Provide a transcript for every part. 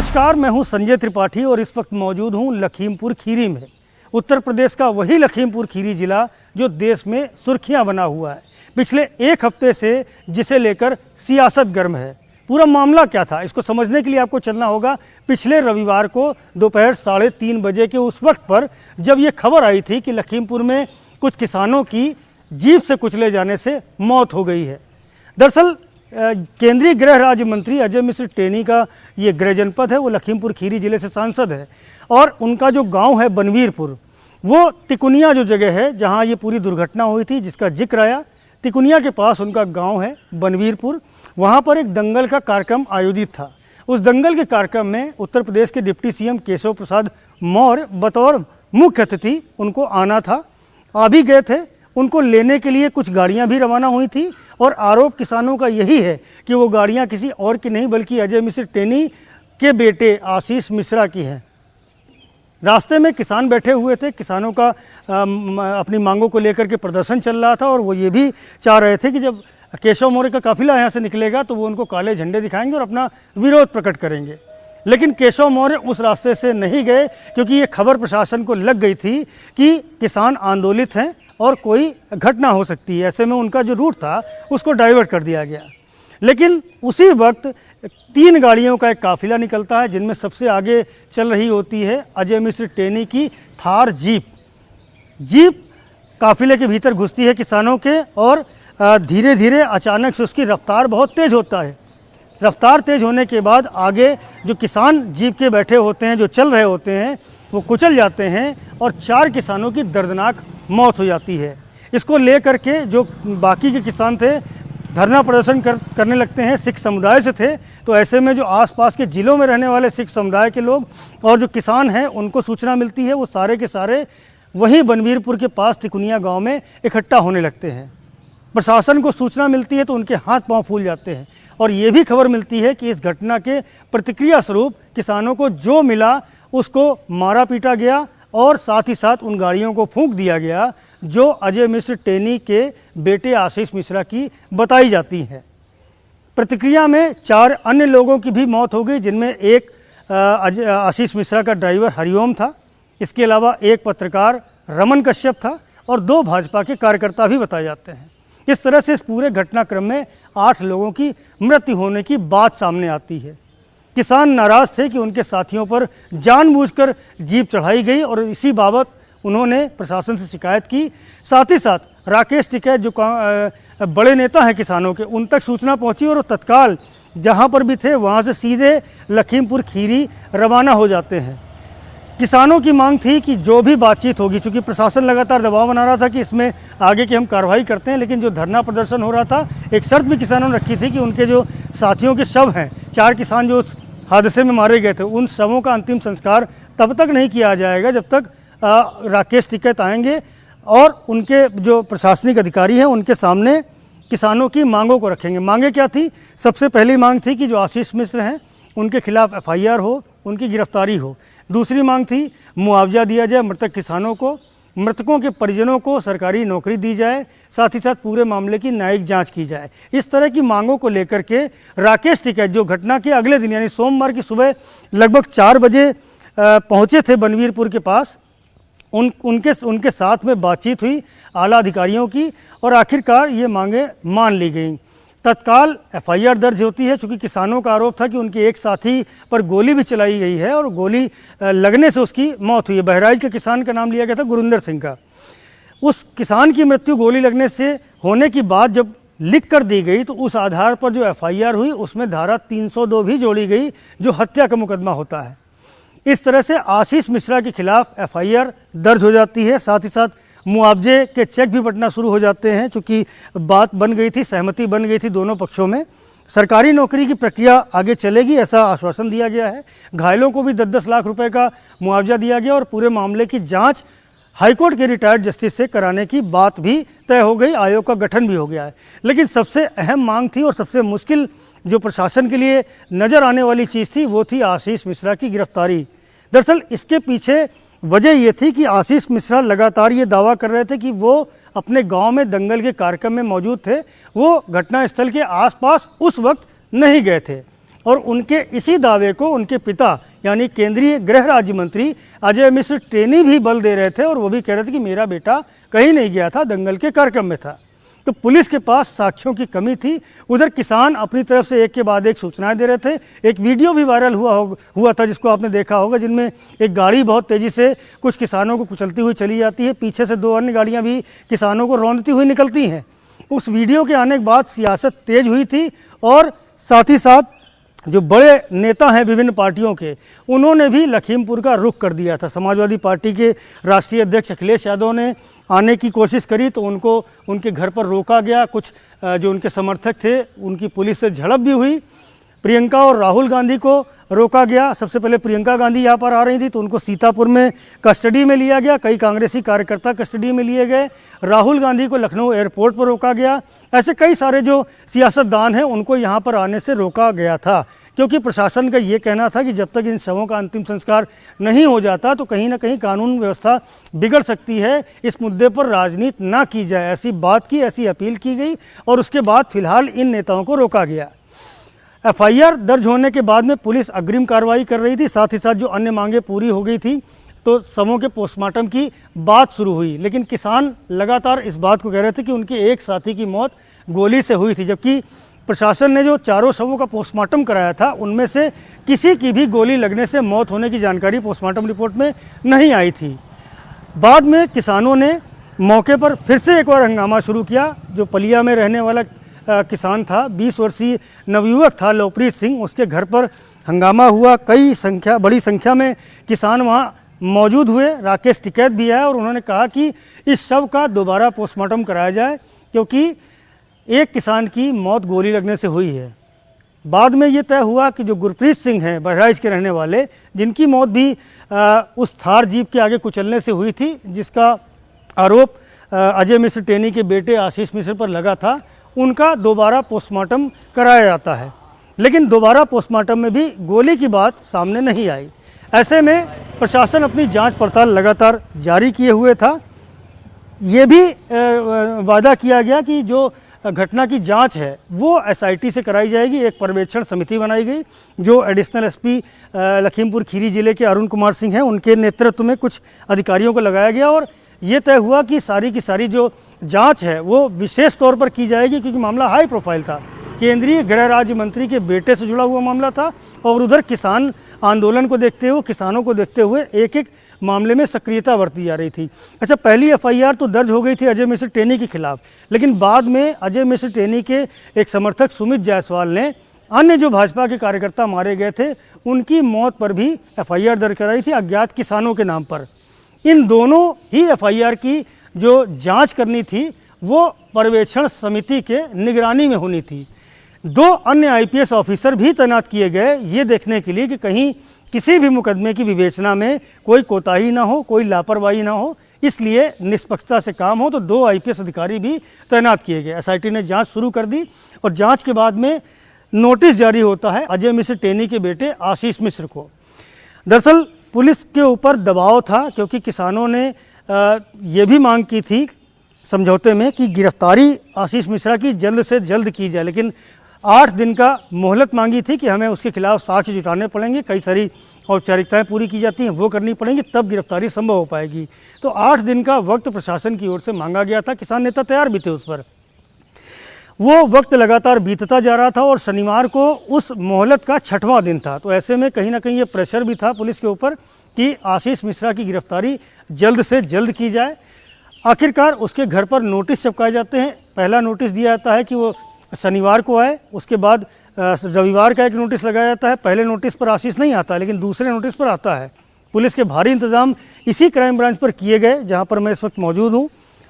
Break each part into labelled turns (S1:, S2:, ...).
S1: नमस्कार, मैं हूं संजय त्रिपाठी और इस वक्त मौजूद हूं लखीमपुर खीरी में। उत्तर प्रदेश का वही लखीमपुर खीरी जिला जो देश में सुर्खियां बना हुआ है पिछले एक हफ्ते से, जिसे लेकर सियासत गर्म है। पूरा मामला क्या था, इसको समझने के लिए आपको चलना होगा पिछले रविवार को दोपहर 3:30 बजे के उस वक्त पर, जब ये खबर आई थी कि लखीमपुर में कुछ किसानों की जीप से कुचले जाने से मौत हो गई है। दरअसल केंद्रीय गृह राज्य मंत्री अजय मिश्र टेनी का ये गृह जनपद है, वो लखीमपुर खीरी जिले से सांसद है और उनका जो गांव है बनवीरपुर, वो तिकुनिया जो जगह है जहां ये पूरी दुर्घटना हुई थी जिसका जिक्र आया, तिकुनिया के पास उनका गांव है बनवीरपुर। वहां पर एक दंगल का कार्यक्रम आयोजित था। उस दंगल के कार्यक्रम में उत्तर प्रदेश के डिप्टी सीएम केशव प्रसाद मौर्य बतौर मुख्य अतिथि उनको आना था, आ भी गए थे। उनको लेने के लिए कुछ गाड़ियां भी रवाना हुई थी और आरोप किसानों का यही है कि वो गाड़ियां किसी और की नहीं बल्कि अजय मिश्र टेनी के बेटे आशीष मिश्रा की हैं। रास्ते में किसान बैठे हुए थे, किसानों का अपनी मांगों को लेकर के प्रदर्शन चल रहा था और वो ये भी चाह रहे थे कि जब केशव मौर्य का काफिला यहाँ से निकलेगा तो वो उनको काले झंडे दिखाएंगे और अपना विरोध प्रकट करेंगे। लेकिन केशव मौर्य उस रास्ते से नहीं गए क्योंकि ये खबर प्रशासन को लग गई थी कि किसान आंदोलित हैं और कोई घटना हो सकती है। ऐसे में उनका जो रूट था उसको डाइवर्ट कर दिया गया। लेकिन उसी वक्त 3 गाड़ियों का एक काफिला निकलता है जिनमें सबसे आगे चल रही होती है अजय मिश्र टेनी की थार जीप। जीप काफिले के भीतर घुसती है किसानों के और धीरे धीरे अचानक से उसकी रफ्तार बहुत तेज़ होता है। रफ्तार तेज़ होने के बाद आगे जो किसान जीप के बैठे होते हैं, जो चल रहे होते हैं, वो कुचल जाते हैं और 4 किसानों की दर्दनाक मौत हो जाती है। इसको लेकर के जो बाकी के किसान थे धरना प्रदर्शन करने लगते हैं। सिख समुदाय से थे, तो ऐसे में जो आसपास के ज़िलों में रहने वाले सिख समुदाय के लोग और जो किसान हैं उनको सूचना मिलती है, वो सारे के सारे वहीं बनवीरपुर के पास तिकुनिया गांव में इकट्ठा होने लगते हैं। प्रशासन को सूचना मिलती है तो उनके हाथ पांव फूल जाते हैं और ये भी खबर मिलती है कि इस घटना के प्रतिक्रिया स्वरूप किसानों को जो मिला उसको मारा पीटा गया और साथ ही साथ उन गाड़ियों को फूंक दिया गया जो अजय मिश्र टेनी के बेटे आशीष मिश्रा की बताई जाती हैं। प्रतिक्रिया में 4 अन्य लोगों की भी मौत हो गई, जिनमें एक आशीष मिश्रा का ड्राइवर हरिओम था। इसके अलावा एक पत्रकार रमन कश्यप था और 2 भाजपा के कार्यकर्ता भी बताए जाते हैं। इस तरह से इस पूरे घटनाक्रम में 8 लोगों की मृत्यु होने की बात सामने आती है। किसान नाराज थे कि उनके साथियों पर जानबूझकर जीप चढ़ाई गई और इसी बाबत उन्होंने प्रशासन से शिकायत की। साथ ही साथ राकेश टिकैत जो बड़े नेता हैं किसानों के, उन तक सूचना पहुंची और तत्काल जहां पर भी थे वहां से सीधे लखीमपुर खीरी रवाना हो जाते हैं। किसानों की मांग थी कि जो भी बातचीत होगी, चूँकि प्रशासन लगातार दबाव बना रहा था कि इसमें आगे की हम कार्रवाई करते हैं, लेकिन जो धरना प्रदर्शन हो रहा था, एक शर्त भी किसानों ने रखी थी कि उनके जो साथियों के शव हैं, 4 किसान जो उस हादसे में मारे गए थे, उन शवों का अंतिम संस्कार तब तक नहीं किया जाएगा जब तक राकेश टिकैत आएंगे और उनके जो प्रशासनिक अधिकारी हैं उनके सामने किसानों की मांगों को रखेंगे। मांगे क्या थी? सबसे पहली मांग थी कि जो आशीष मिश्र हैं उनके खिलाफ FIR हो, उनकी गिरफ्तारी हो। दूसरी मांग थी मुआवजा दिया जाए मृतक किसानों को, मृतकों के परिजनों को सरकारी नौकरी दी जाए, साथ ही साथ पूरे मामले की न्यायिक जांच की जाए। इस तरह की मांगों को लेकर के राकेश टिकैत जो घटना के अगले दिन यानी सोमवार की सुबह लगभग 4 बजे पहुंचे थे बनवीरपुर के पास, उनके साथ में बातचीत हुई आला अधिकारियों की और आखिरकार ये मांगे मान ली गई। तत्काल FIR दर्ज होती है, चूँकि किसानों का आरोप था कि उनके एक साथी पर गोली भी चलाई गई है और गोली लगने से उसकी मौत हुई है। बहराइच के किसान का नाम लिया गया था गुरिंदर सिंह का। उस किसान की मृत्यु गोली लगने से होने की बात जब लिख कर दी गई तो उस आधार पर जो FIR हुई उसमें धारा 302 भी जोड़ी गई जो हत्या का मुकदमा होता है। इस तरह से आशीष मिश्रा के खिलाफ FIR दर्ज हो जाती है। साथ ही साथ मुआवजे के चेक भी बंटना शुरू हो जाते हैं, चूँकि बात बन गई थी, सहमति बन गई थी दोनों पक्षों में। सरकारी नौकरी की प्रक्रिया आगे चलेगी ऐसा आश्वासन दिया गया है। घायलों को भी 10-10 लाख रुपए का मुआवजा दिया गया और पूरे मामले की जांच हाईकोर्ट के रिटायर्ड जस्टिस से कराने की बात भी तय हो गई। आयोग का गठन भी हो गया है। लेकिन सबसे अहम मांग थी और सबसे मुश्किल जो प्रशासन के लिए नज़र आने वाली चीज़ थी वो थी आशीष मिश्रा की गिरफ्तारी। दरअसल इसके पीछे वजह ये थी कि आशीष मिश्रा लगातार ये दावा कर रहे थे कि वो अपने गांव में दंगल के कार्यक्रम में मौजूद थे, वो घटनास्थल के आसपास उस वक्त नहीं गए थे। और उनके इसी दावे को उनके पिता यानी केंद्रीय गृह राज्य मंत्री अजय मिश्र टेनी भी बल दे रहे थे और वो भी कह रहे थे कि मेरा बेटा कहीं नहीं गया था, दंगल के कार्यक्रम में था। तो पुलिस के पास साक्ष्यों की कमी थी। उधर किसान अपनी तरफ से एक के बाद एक सूचनाएं दे रहे थे। एक वीडियो भी वायरल हुआ था जिसको आपने देखा होगा, जिनमें एक गाड़ी बहुत तेज़ी से कुछ किसानों को कुचलती हुई चली जाती है, पीछे से 2 अन्य गाड़ियां भी किसानों को रौंदती हुई निकलती हैं। उस वीडियो के आने के बाद सियासत तेज हुई थी और साथ ही साथ जो बड़े नेता हैं विभिन्न पार्टियों के, उन्होंने भी लखीमपुर का रुख कर दिया था। समाजवादी पार्टी के राष्ट्रीय अध्यक्ष अखिलेश यादव ने आने की कोशिश करी तो उनको उनके घर पर रोका गया। कुछ जो उनके समर्थक थे उनकी पुलिस से झड़प भी हुई। प्रियंका और राहुल गांधी को रोका गया। सबसे पहले प्रियंका गांधी यहाँ पर आ रही थी तो उनको सीतापुर में कस्टडी में लिया गया। कई कांग्रेसी कार्यकर्ता कस्टडी में लिए गए। राहुल गांधी को लखनऊ एयरपोर्ट पर रोका गया। ऐसे कई सारे जो सियासतदान हैं उनको यहाँ पर आने से रोका गया था, क्योंकि प्रशासन का ये कहना था कि जब तक इन शवों का अंतिम संस्कार नहीं हो जाता तो कहीं ना कहीं कानून व्यवस्था बिगड़ सकती है, इस मुद्दे पर राजनीति ना की जाए। ऐसी बात की, ऐसी अपील की गई और उसके बाद फिलहाल इन नेताओं को रोका गया। एफआईआर दर्ज होने के बाद में पुलिस अग्रिम कार्रवाई कर रही थी। साथ ही साथ जो अन्य मांगे पूरी हो गई थी तो शवों के पोस्टमार्टम की बात शुरू हुई। लेकिन किसान लगातार इस बात को कह रहे थे कि उनके एक साथी की मौत गोली से हुई थी, जबकि प्रशासन ने जो 4 शवों का पोस्टमार्टम कराया था उनमें से किसी की भी गोली लगने से मौत होने की जानकारी पोस्टमार्टम रिपोर्ट में नहीं आई थी। बाद में किसानों ने मौके पर फिर से एक बार हंगामा शुरू किया। जो पलिया में रहने वाला किसान था, 20 वर्षीय नवयुवक था लवप्रीत सिंह, उसके घर पर हंगामा हुआ। बड़ी संख्या में किसान वहाँ मौजूद हुए। राकेश टिकैत भी आए और उन्होंने कहा कि इस शव का दोबारा पोस्टमार्टम कराया जाए, क्योंकि एक किसान की मौत गोली लगने से हुई है। बाद में ये तय हुआ कि जो गुरप्रीत सिंह हैं बहराइच के रहने वाले, जिनकी मौत भी उस थार जीप के आगे कुचलने से हुई थी, जिसका आरोप अजय मिश्र टेनी के बेटे आशीष मिश्र पर लगा था, उनका दोबारा पोस्टमार्टम कराया जाता है। लेकिन दोबारा पोस्टमार्टम में भी गोली की बात सामने नहीं आई। ऐसे में प्रशासन अपनी जांच पड़ताल लगातार जारी किए हुए था। ये भी वादा किया गया कि जो घटना की जांच है वो एसआईटी से कराई जाएगी। एक पर्यवेक्षण समिति बनाई गई जो एडिशनल एसपी लखीमपुर खीरी जिले के अरुण कुमार सिंह हैं, उनके नेतृत्व में कुछ अधिकारियों को लगाया गया और ये तय हुआ कि सारी की सारी जो जांच है वो विशेष तौर पर की जाएगी, क्योंकि मामला हाई प्रोफाइल था। केंद्रीय गृह राज्य मंत्री के बेटे से जुड़ा हुआ मामला था और उधर किसान आंदोलन को देखते हुए, किसानों को देखते हुए एक एक मामले में सक्रियता बरती जा रही थी। अच्छा, पहली एफआईआर तो दर्ज हो गई थी अजय मिश्र टेनी के खिलाफ, लेकिन बाद में अजय मिश्र टेनी के एक समर्थक सुमित जायसवाल ने अन्य जो भाजपा के कार्यकर्ता मारे गए थे उनकी मौत पर भी एफआईआर दर्ज कराई थी अज्ञात किसानों के नाम पर। इन दोनों ही एफआईआर की जो जांच करनी थी वो पर्यवेक्षण समिति के निगरानी में होनी थी। 2 अन्य आईपीएस ऑफिसर भी तैनात किए गए ये देखने के लिए कि कहीं किसी भी मुकदमे की विवेचना में कोई कोताही ना हो, कोई लापरवाही ना हो, इसलिए निष्पक्षता से काम हो। तो 2 आईपीएस अधिकारी भी तैनात किए गए। एसआईटी ने जांच शुरू कर दी और जांच के बाद में नोटिस जारी होता है अजय मिश्र टेनी के बेटे आशीष मिश्र को। दरअसल पुलिस के ऊपर दबाव था, क्योंकि किसानों ने ये भी मांग की थी समझौते में कि गिरफ्तारी आशीष मिश्रा की जल्द से जल्द की जाए, लेकिन 8 दिन का मोहलत मांगी थी कि हमें उसके खिलाफ साक्ष्य जुटाने पड़ेंगे, कई सारी औपचारिकताएं पूरी की जाती हैं वो करनी पड़ेंगी, तब गिरफ्तारी संभव हो पाएगी। तो 8 दिन का वक्त प्रशासन की ओर से मांगा गया था। किसान नेता तैयार भी थे उस पर। वो वक्त लगातार बीतता जा रहा था और शनिवार को उस मोहलत का 6वां दिन था। तो ऐसे में कहीं ना कहीं ये प्रेशर भी था पुलिस के ऊपर कि आशीष मिश्रा की गिरफ्तारी जल्द से जल्द की जाए। आखिरकार उसके घर पर नोटिस चिपकाए जाते हैं। पहला नोटिस दिया जाता है कि वो शनिवार को आए, उसके बाद रविवार का एक नोटिस लगाया जाता है। पहले नोटिस पर आशीष नहीं आता, लेकिन दूसरे नोटिस पर आता है। पुलिस के भारी इंतजाम इसी क्राइम ब्रांच पर किए गए जहां पर मैं इस वक्त मौजूद हूं,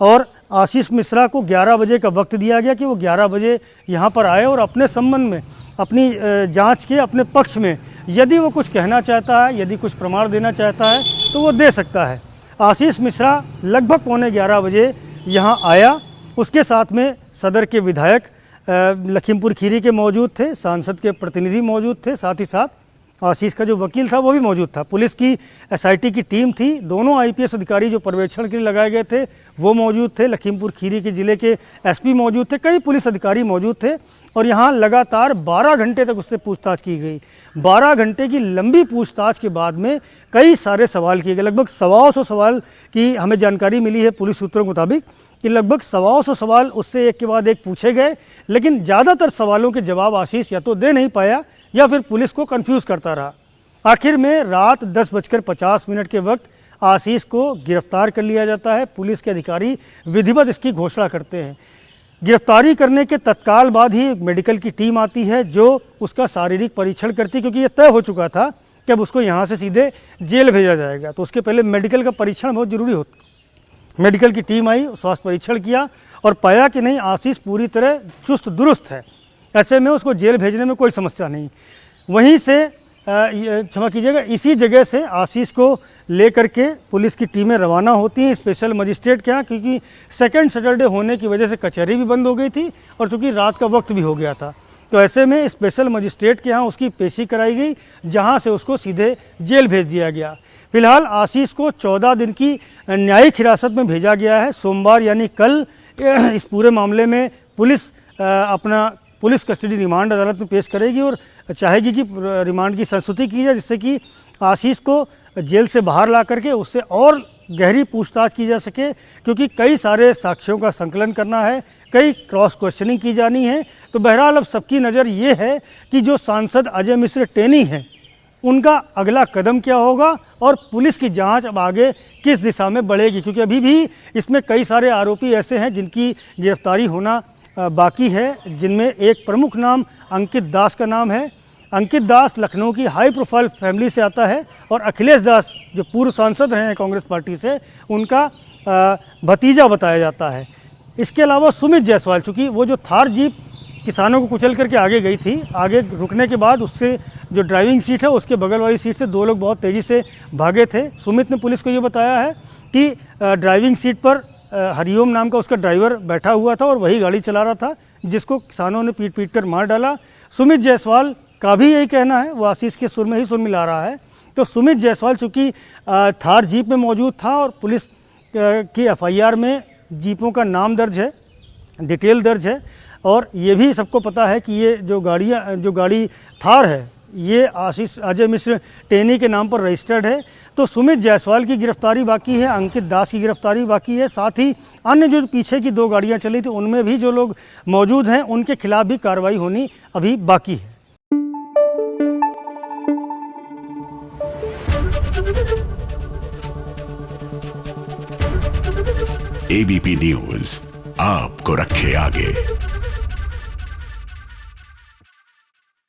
S1: और आशीष मिश्रा को 11 बजे का वक्त दिया गया कि वो 11 बजे यहां पर आए और अपने संबंध में, अपनी जांच के अपने पक्ष में यदि वो कुछ कहना चाहता है, यदि कुछ प्रमाण देना चाहता है तो वो दे सकता है। आशीष मिश्रा लगभग 11:15 बजे यहाँ आया। उसके साथ में सदर के विधायक लखीमपुर खीरी के मौजूद थे, सांसद के प्रतिनिधि मौजूद थे, साथ ही साथ आशीष का जो वकील था वो भी मौजूद था। पुलिस की एसआईटी की टीम थी, दोनों आईपीएस अधिकारी जो पर्यवेक्षण के लिए लगाए गए थे वो मौजूद थे, लखीमपुर खीरी के ज़िले के एसपी मौजूद थे, कई पुलिस अधिकारी मौजूद थे और यहाँ लगातार 12 घंटे तक उससे पूछताछ की गई। 12 घंटे की लंबी पूछताछ के बाद में कई सारे सवाल किए गए, लगभग 125 सवाल की हमें जानकारी मिली है पुलिस सूत्रों के मुताबिक कि लगभग 125 सवाल उससे एक के बाद एक पूछे गए, लेकिन ज़्यादातर सवालों के जवाब आशीष या तो दे नहीं पाया या फिर पुलिस को कंफ्यूज करता रहा। आखिर में रात 10:50 के वक्त आशीष को गिरफ्तार कर लिया जाता है। पुलिस के अधिकारी विधिवत इसकी घोषणा करते हैं। गिरफ्तारी करने के तत्काल बाद ही मेडिकल की टीम आती है जो उसका शारीरिक परीक्षण करती है, क्योंकि ये तय हो चुका था कि अब उसको यहाँ से सीधे जेल भेजा जाएगा, तो उसके पहले मेडिकल का परीक्षण बहुत ज़रूरी होता। मेडिकल की टीम आई, स्वास्थ्य परीक्षण किया और पाया कि नहीं, आशीष पूरी तरह चुस्त दुरुस्त है, ऐसे में उसको जेल भेजने में कोई समस्या नहीं। वहीं से क्षमा कीजिएगा, इसी जगह से आशीष को लेकर के पुलिस की टीमें रवाना होती हैं स्पेशल मजिस्ट्रेट के यहाँ, क्योंकि सेकंड सैटरडे होने की वजह से कचहरी भी बंद हो गई थी और चूँकि रात का वक्त भी हो गया था, तो ऐसे में स्पेशल मजिस्ट्रेट के यहाँ उसकी पेशी कराई गई, जहाँ से उसको सीधे जेल भेज दिया गया। फिलहाल आशीष को 14 दिन की न्यायिक हिरासत में भेजा गया है। सोमवार यानी कल इस पूरे मामले में पुलिस अपना पुलिस कस्टडी रिमांड अदालत में पेश करेगी और चाहेगी कि रिमांड की संस्तुति की जाए, जिससे कि आशीष को जेल से बाहर ला करके उससे और गहरी पूछताछ की जा सके, क्योंकि कई सारे साक्ष्यों का संकलन करना है, कई क्रॉस क्वेश्चनिंग की जानी है। तो बहरहाल अब सबकी नज़र ये है कि जो सांसद अजय मिश्र टेनी हैं उनका अगला कदम क्या होगा और पुलिस की जांच अब आगे किस दिशा में बढ़ेगी, क्योंकि अभी भी इसमें कई सारे आरोपी ऐसे हैं जिनकी गिरफ्तारी होना बाकी है, जिनमें एक प्रमुख नाम अंकित दास का नाम है। अंकित दास लखनऊ की हाई प्रोफाइल फैमिली से आता है और अखिलेश दास जो पूर्व सांसद हैं कांग्रेस पार्टी से, उनका भतीजा बताया जाता है। इसके अलावा सुमित जायसवाल, चूँकि वो जो थार जीप किसानों को कुचल करके आगे गई थी, आगे रुकने के बाद उससे जो ड्राइविंग सीट है उसके बगल वाली सीट से 2 लोग बहुत तेज़ी से भागे थे। सुमित ने पुलिस को ये बताया है कि ड्राइविंग सीट पर हरिओम नाम का उसका ड्राइवर बैठा हुआ था और वही गाड़ी चला रहा था, जिसको किसानों ने पीट कर मार डाला। सुमित जायसवाल का भी यही कहना है, वो आशीष के सुर में ही सुर मिला रहा है। तो सुमित जायसवाल चूँकि थार जीप में मौजूद था और पुलिस की एफआईआर में जीपों का नाम दर्ज है, डिटेल दर्ज है, और ये भी सबको पता है कि ये जो गाड़ी थार है ये आशीष अजय मिश्र टेनी के नाम पर रजिस्टर्ड है। तो सुमित जायसवाल की गिरफ्तारी बाकी है, अंकित दास की गिरफ्तारी बाकी है, साथ ही अन्य जो पीछे की 2 गाड़ियां चली थी उनमें भी जो लोग मौजूद हैं उनके खिलाफ भी कार्रवाई होनी अभी बाकी है।
S2: एबीपी न्यूज आपको रखे आगे।